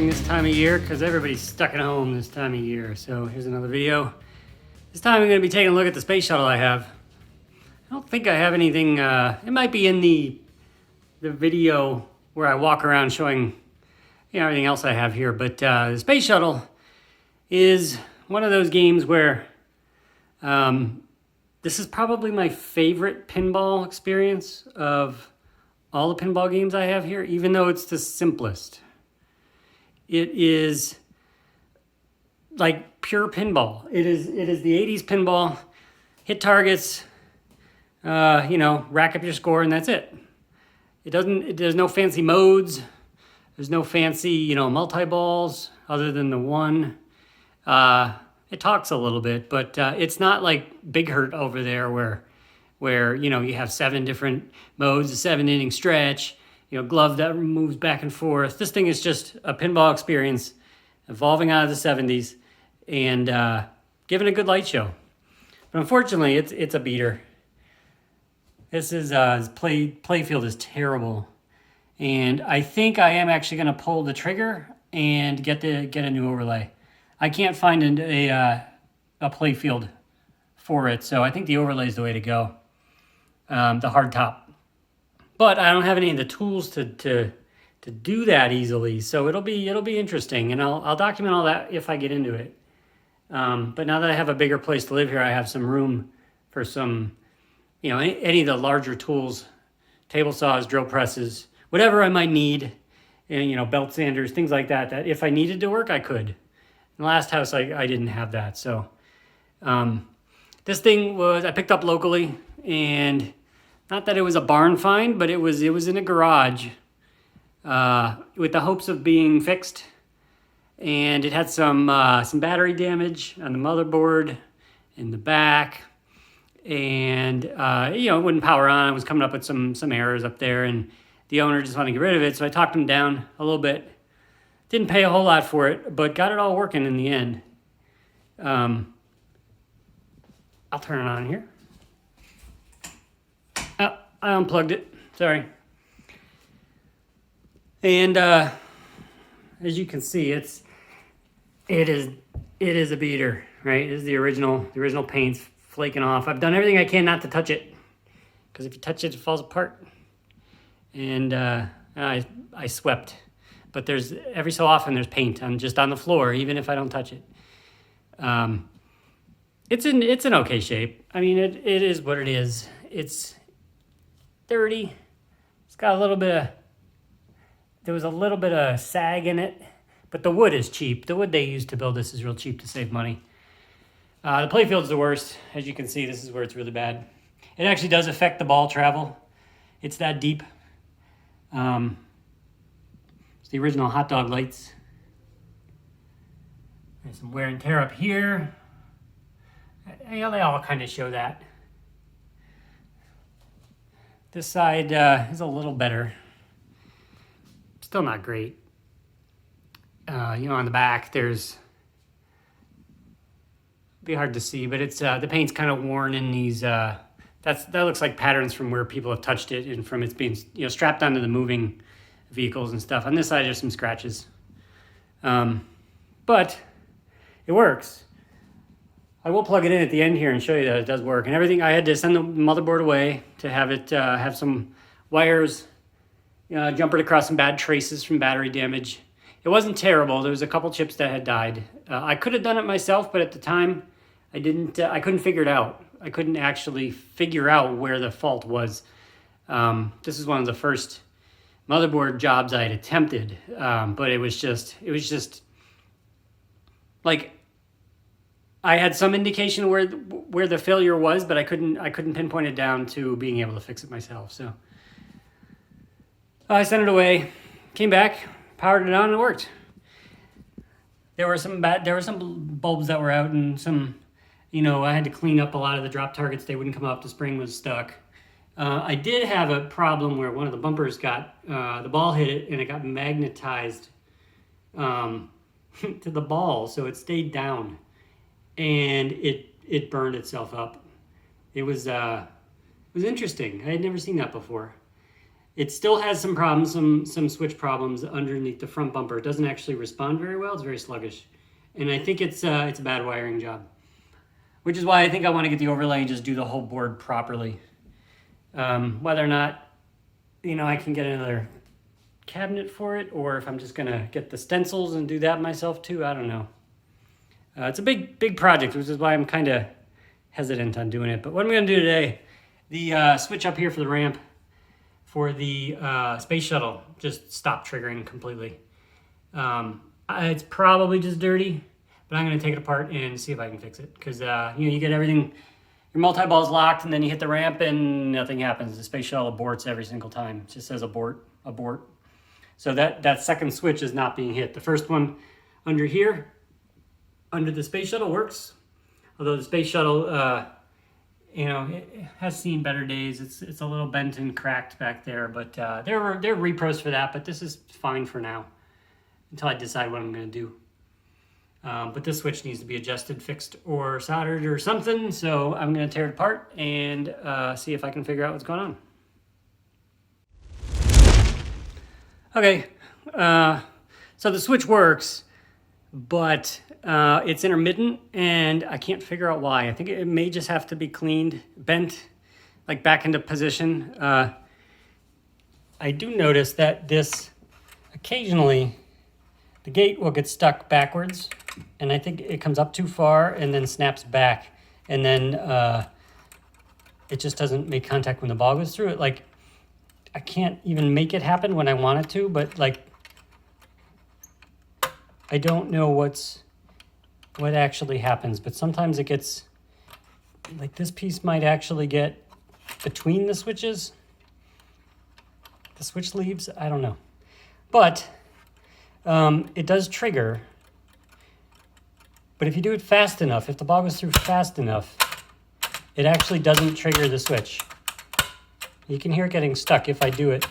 interesting this time of year because everybody's stuck at home this time of year. So here's another video. This time I'm going to be taking a look at the space shuttle I have. I don't think I have anything, it might be in the video where I walk around showing everything else I have here. But the space shuttle is one of those games where this is probably my favorite pinball experience of all the pinball games I have here, even though it's the simplest. It is like pure pinball. It is the 80s pinball. Hit targets, rack up your score, and that's it. There's no fancy modes. There's no fancy, multi-balls other than the one. It talks a little bit, but it's not like Big Hurt over there where you have 7 different modes, a 7-inning stretch, glove that moves back and forth. This thing is just a pinball experience evolving out of the 70s and giving a good light show. But unfortunately, it's a beater. This is his play field is terrible. And I think I am actually going to pull the trigger and get a new overlay. I can't find a play field for it, so I think the overlay is the way to go. The hard top. But I don't have any of the tools to do that easily, so it'll be interesting, and I'll document all that if I get into it. But now that I have a bigger place to live here, I have some room for some, any of the larger tools, table saws, drill presses, whatever I might need, and belt sanders, things like that. That if I needed to work, I could. In the last house, I didn't have that, so this thing I picked up locally, and not that it was a barn find, but it was in a garage with the hopes of being fixed. And it had some battery damage on the motherboard in the back, and it wouldn't power on. It was coming up with some errors up there, and the owner just wanted to get rid of it. So I talked him down a little bit. Didn't pay a whole lot for it, but got it all working in the end. I'll turn it on here. Oh, I unplugged it. Sorry. And as you can see, it is a beater, right? It is the original paint's flaking off. I've done everything I can not to touch it, because if you touch it, it falls apart. And I swept, but there's every so often there's paint on the floor, even if I don't touch it. It's in okay shape. I mean, it is what it is. It's dirty. It's got there was a little bit of sag in it, but the wood is cheap. The wood they used to build this is real cheap to save money. The playfield's the worst. As you can see, this is where it's really bad. It actually does affect the ball travel. It's that deep. It's the original hot dog lights. There's some wear and tear up here. They all kind of show that. This side is a little better. Still not great. On the back, it'd be hard to see, but it's the paint's kind of worn in these. That looks like patterns from where people have touched it, and from it's being strapped onto the moving vehicles and stuff. On this side, there's some scratches, but it works. I will plug it in at the end here and show you that it does work and everything. I had to send the motherboard away to have it have some wires jumpered across some bad traces from battery damage. It wasn't terrible. There was a couple chips that had died. I could have done it myself, but at the time I didn't. I couldn't figure it out. I couldn't actually figure out where the fault was. This is one of the first motherboard jobs I had attempted, but it was just like I had some indication where the failure was, but I couldn't pinpoint it down to being able to fix it myself. So I sent it away, came back, powered it on, and it worked. There were some bulbs that were out, and some, I had to clean up a lot of the drop targets. They wouldn't come up. The spring was stuck. I did have a problem where one of the bumpers the ball hit it, and it got magnetized to the ball, so it stayed down, and it burned itself up. It was interesting. I had never seen that before. It still has some problems, some switch problems underneath the front bumper. It doesn't actually respond very well. It's very sluggish. And I think it's a bad wiring job. Which is why I think I want to get the overlay and just do the whole board properly. Whether or not, I can get another cabinet for it, or if I'm just going to get the stencils and do that myself too, I don't know. It's a big project, which is why I'm kind of hesitant on doing it. But what I'm going to do today, the switch up here for the ramp for the space shuttle just stopped triggering completely. It's probably just dirty, but I'm going to take it apart and see if I can fix it. Because you get everything, your multi-ball's locked, and then you hit the ramp and nothing happens. The space shuttle aborts every single time. It just says abort. So that second switch is not being hit. The first one under here, under the space shuttle, works. Although the space shuttle, it has seen better days. It's a little bent and cracked back there, but there are repros for that. But this is fine for now, until I decide what I'm going to do. But this switch needs to be adjusted, fixed, or soldered, or something. So I'm going to tear it apart and see if I can figure out what's going on. Okay, so the switch works, but it's intermittent, and I can't figure out why. I think it may just have to be cleaned, bent, like back into position. I do notice that this, occasionally, the gate will get stuck backwards, and I think it comes up too far and then snaps back, and then it just doesn't make contact when the ball goes through it. Like, I can't even make it happen when I want it to, but like, I don't know what actually happens, but sometimes it gets, like this piece might actually get between the switches, the switch leaves, I don't know. But it does trigger, but if you do it fast enough, if the ball goes through fast enough, it actually doesn't trigger the switch. You can hear it getting stuck if I do it.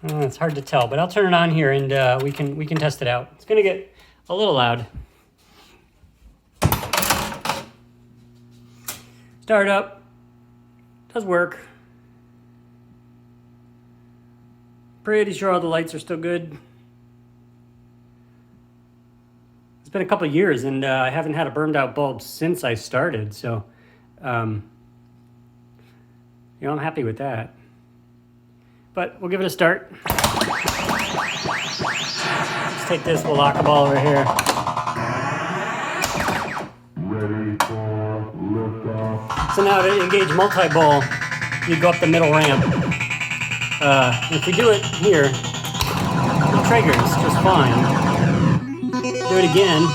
It's hard to tell, but I'll turn it on here and we can test it out. It's gonna get a little loud. Start up. Does work. Pretty sure all the lights are still good. It's been a couple of years and I haven't had a burned out bulb since I started, so I'm happy with that. But we'll give it a start. Let's take this, we'll lock a ball over here. Ready for liftoff. So now to engage multi-ball, you go up the middle ramp. If we do it here, it triggers just fine. Do it again.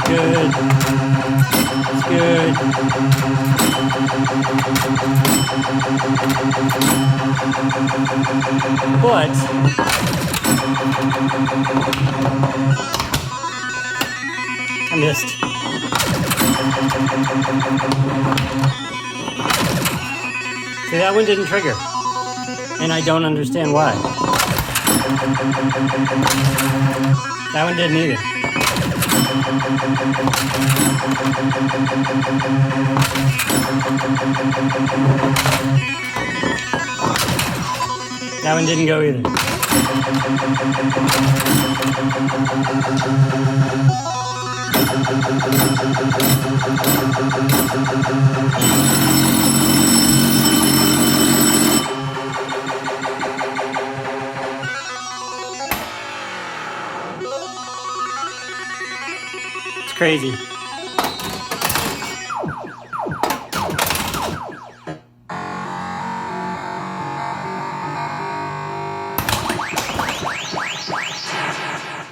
Good. It's good. But I missed. See, that one didn't trigger. And I don't understand why. That one didn't either. That one didn't go either. It's crazy.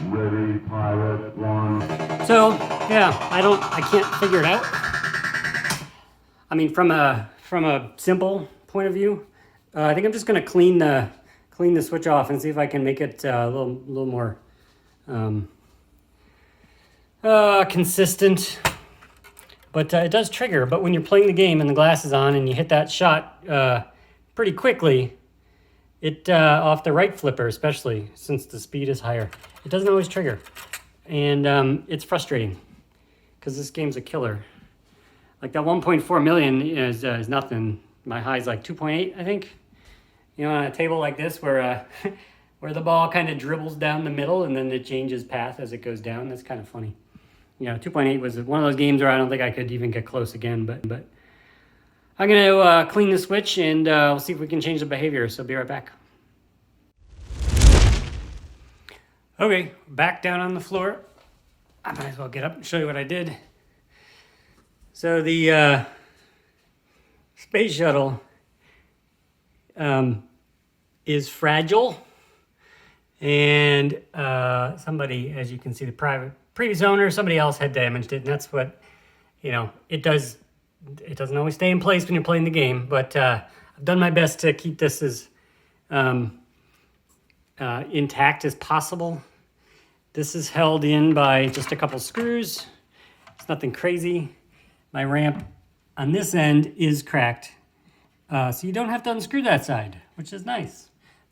Ready, pilot one. So yeah, I can't figure it out. I mean, from a simple point of view, I think I'm just gonna clean the switch off and see if I can make it a little more consistent. But it does trigger. But when you're playing the game and the glass is on and you hit that shot pretty quickly, it off the right flipper especially, since the speed is higher, it doesn't always trigger. And it's frustrating because this game's a killer. Like that 1.4 million is nothing My high is like 2.8, I think. You know, on a table like this where where the ball kind of dribbles down the middle and then it changes path as it goes down. That's kind of funny. You know, 2.8 was one of those games where I don't think I could even get close again, but I'm going to clean the switch and we'll see if we can change the behavior, so be right back. Okay, back down on the floor. I might as well get up and show you what I did. So the space shuttle is fragile, and somebody, as you can see, the previous owner, somebody else had damaged it, and that's what, you know, it does. It doesn't always stay in place when you're playing the game, but I've done my best to keep this as intact as possible. This is held in by just a couple screws. It's nothing crazy. My ramp on this end is cracked, so you don't have to unscrew that side, which is nice.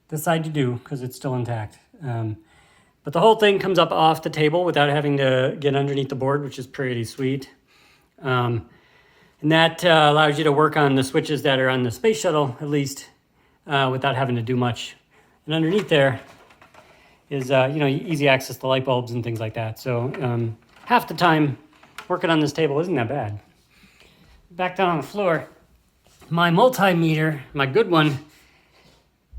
This side you do, because it's still intact. But the whole thing comes up off the table without having to get underneath the board, which is pretty sweet. And that allows you to work on the switches that are on the space shuttle, at least, without having to do much. And underneath there is, you know, easy access to light bulbs and things like that. So half the time working on this table isn't that bad. Back down on the floor, my multimeter, my good one,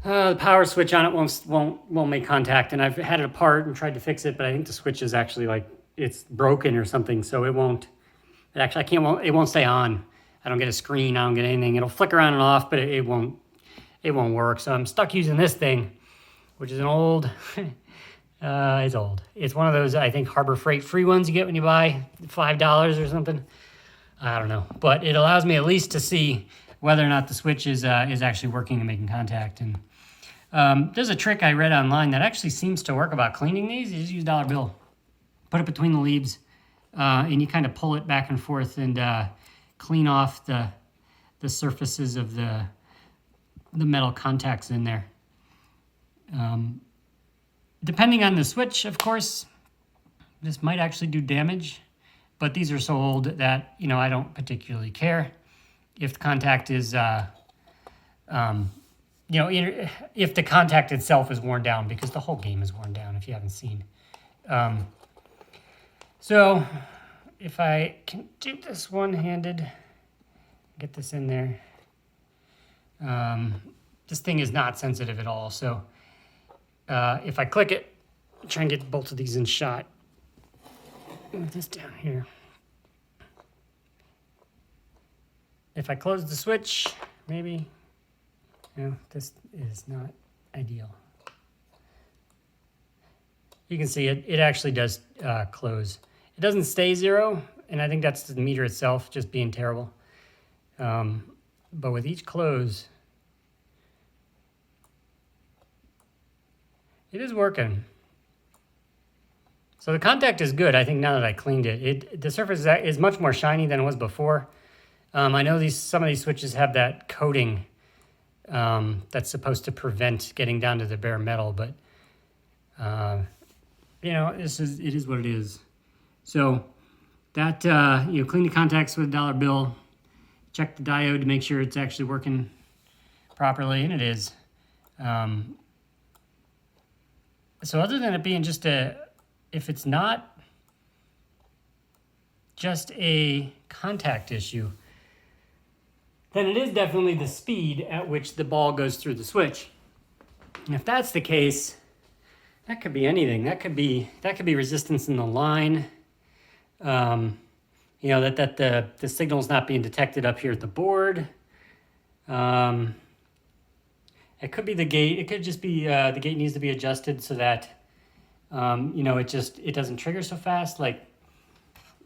the power switch on it won't make contact, and I've had it apart and tried to fix it, but I think the switch is actually like it's broken or something, so it won't. It won't stay on. I don't get a screen. I don't get anything. It'll flicker on and off, but it won't work. So I'm stuck using this thing, which is an old. It's old. It's one of those, I think, Harbor Freight free ones you get when you buy $5 or something. I don't know, but it allows me at least to see whether or not the switch is actually working and making contact. And there's a trick I read online that actually seems to work about cleaning these. You just use dollar bill, put it between the leaves, and you kind of pull it back and forth and clean off the surfaces of the metal contacts in there. Depending on the switch, of course, this might actually do damage, but these are so old that, you know, I don't particularly care if the contact is, you know, if the contact itself is worn down, because the whole game is worn down if you haven't seen. So if I can do this one-handed, get this in there. This thing is not sensitive at all, so if I click it, try and get both of these in shot. Move this down here. If I close the switch, maybe, no, this is not ideal. You can see it actually does close. It doesn't stay zero, and I think that's the meter itself just being terrible. But with each close, it is working. So the contact is good, I think, now that I cleaned it. The surface is much more shiny than it was before. I know some of these switches have that coating that's supposed to prevent getting down to the bare metal, but you know, it is what it is. So that you know, clean the contacts with a dollar bill, check the diode to make sure it's actually working properly, and it is. So other than it being just if it's not just a contact issue, then it is definitely the speed at which the ball goes through the switch. And if that's the case, that could be anything. That could be resistance in the line. You know, that the signal's not being detected up here at the board. It could be the gate. It could just be the gate needs to be adjusted so that you know, it doesn't trigger so fast. Like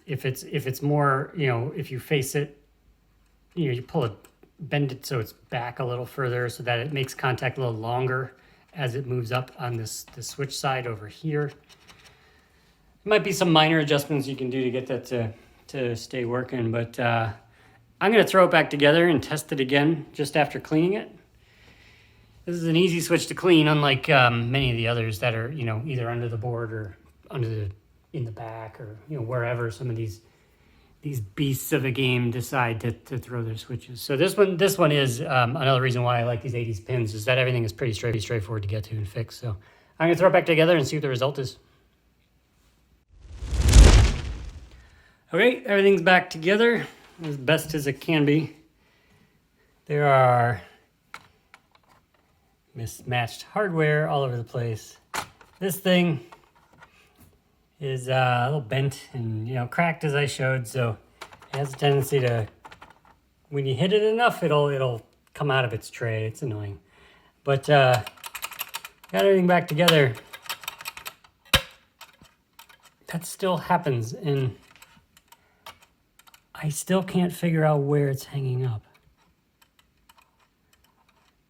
if it's more, you know, if you face it, you know, you pull it, bend it so it's back a little further so that it makes contact a little longer as it moves up on the switch side over here. There might be some minor adjustments you can do to get that to stay working, but I'm going to throw it back together and test it again just after cleaning it. This is an easy switch to clean, unlike many of the others that are, you know, either under the board or in the back, or, you know, wherever some of these these beasts of a game decide to throw their switches. So this one is another reason why I like these 80s pins, is that everything is pretty straightforward to get to and fix. So I'm gonna throw it back together and see what the result is. Okay, everything's back together as best as it can be. There are mismatched hardware all over the place. This thing is a little bent and cracked, as I showed, so it has a tendency to, when you hit it enough, it'll come out of its tray. It's annoying, but got everything back together. That still happens, and I still can't figure out where it's hanging up,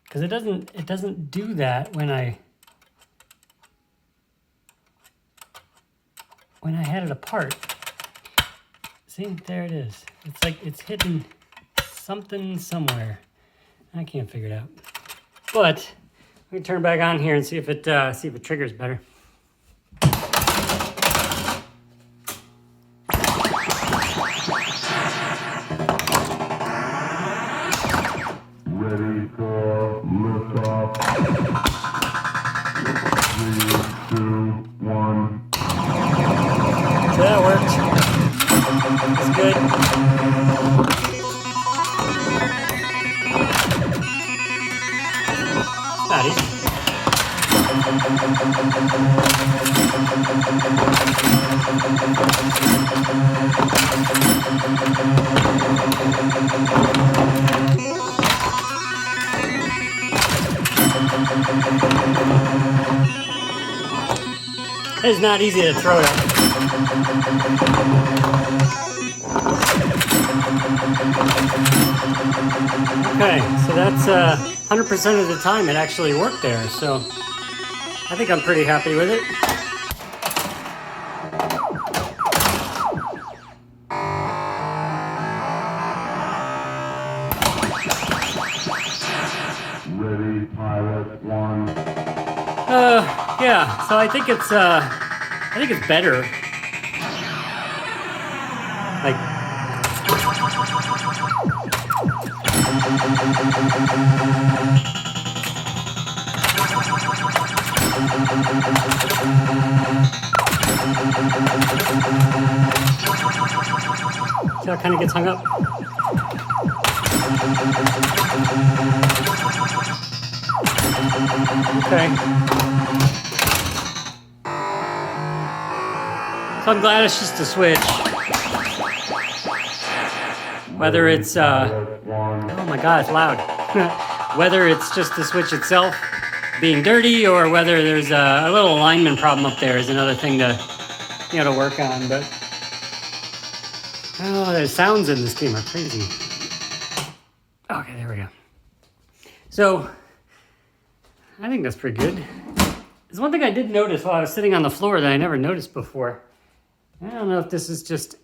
because it doesn't do that when I had it apart. See, there it is. It's like it's hitting something somewhere. I can't figure it out. But let me turn it back on here and see if it triggers better. Ready for liftoff. 3, 2, 1. So that worked. It's good. Not easy. It's not easy to throw it. Okay, so that's 100% of the time it actually worked there, so I think I'm pretty happy with it. Ready, pilot 1. Yeah, so I think it's better. Like, see how it kind of gets hung up? Okay. So I'm glad it's just a switch. Whether it's, oh my God, it's loud. Whether it's just the switch itself being dirty or whether there's a little alignment problem up there is another thing to, to work on. But, oh, the sounds in this game are crazy. Okay, there we go. So, I think that's pretty good. There's one thing I did notice while I was sitting on the floor that I never noticed before. I don't know if this is just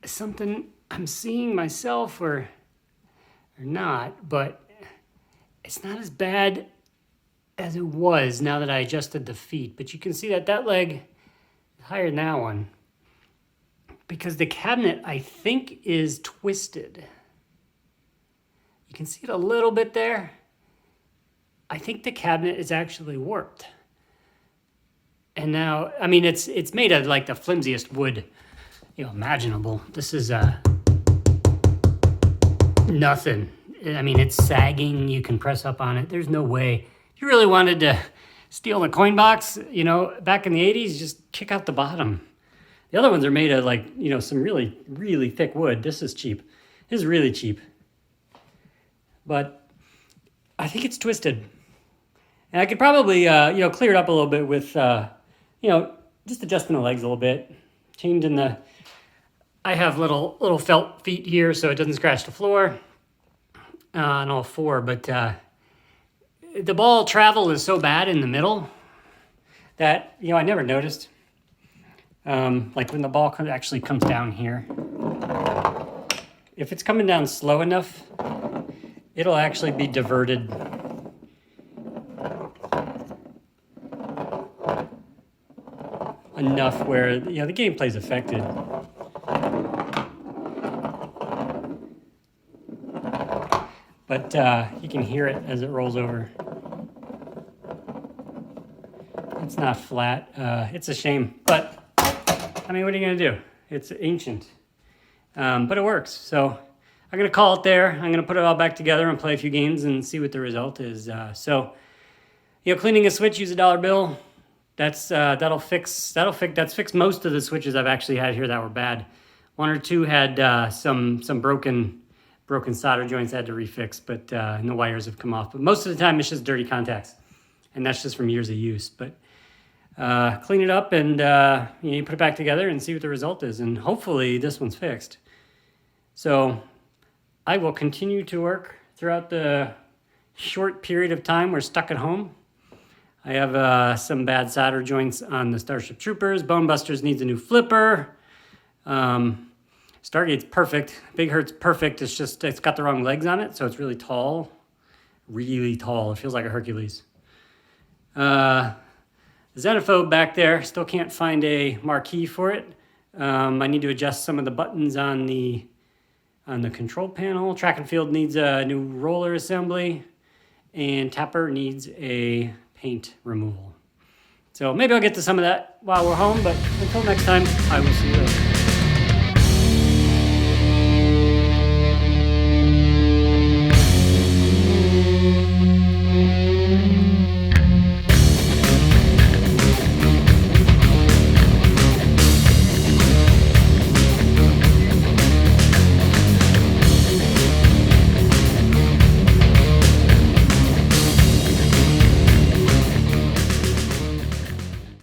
something I'm seeing myself or not, but it's not as bad as it was now that I adjusted the feet. But you can see that leg is higher than that one because the cabinet, I think, is twisted. You can see it a little bit there. I think the cabinet is actually warped. And now, I mean, it's made of like the flimsiest wood, imaginable. This is nothing. I mean, it's sagging. You can press up on it. There's no way. If you really wanted to steal a coin box, back in the 80s, just kick out the bottom. The other ones are made of like, some really, really thick wood. This is cheap. This is really cheap. But I think it's twisted. And I could probably, clear it up a little bit with, just adjusting the legs a little bit. Changing I have little felt feet here so it doesn't scratch the floor on all four. But the ball travel is so bad in the middle that, I never noticed. Like when the ball actually comes down here. If it's coming down slow enough, it'll actually be diverted enough where the gameplay's affected. but you can hear it as it rolls over. It's not flat. It's a shame, but I mean, what are you gonna do? It's ancient, but it works. So I'm gonna call it there. I'm gonna put it all back together and play a few games and see what the result is. So, cleaning a switch, use a $1 bill. That's fix most of the switches I've actually had here that were bad. One or two had some broken solder joints I had to refix, but and the wires have come off. But most of the time, it's just dirty contacts, and that's just from years of use. But clean it up and you put it back together and see what the result is, and hopefully this one's fixed. So I will continue to work throughout the short period of time we're stuck at home. I have some bad solder joints on the Starship Troopers. Bone Busters needs a new flipper. Stargate's perfect. Big Hurt's perfect. It's just, it's got the wrong legs on it, so it's really tall. Really tall. It feels like a Hercules. Xenophobe back there. Still can't find a marquee for it. I need to adjust some of the buttons on the control panel. Track and field needs a new roller assembly. And Tapper needs a paint removal. So maybe I'll get to some of that while we're home, but until next time, I will see you later.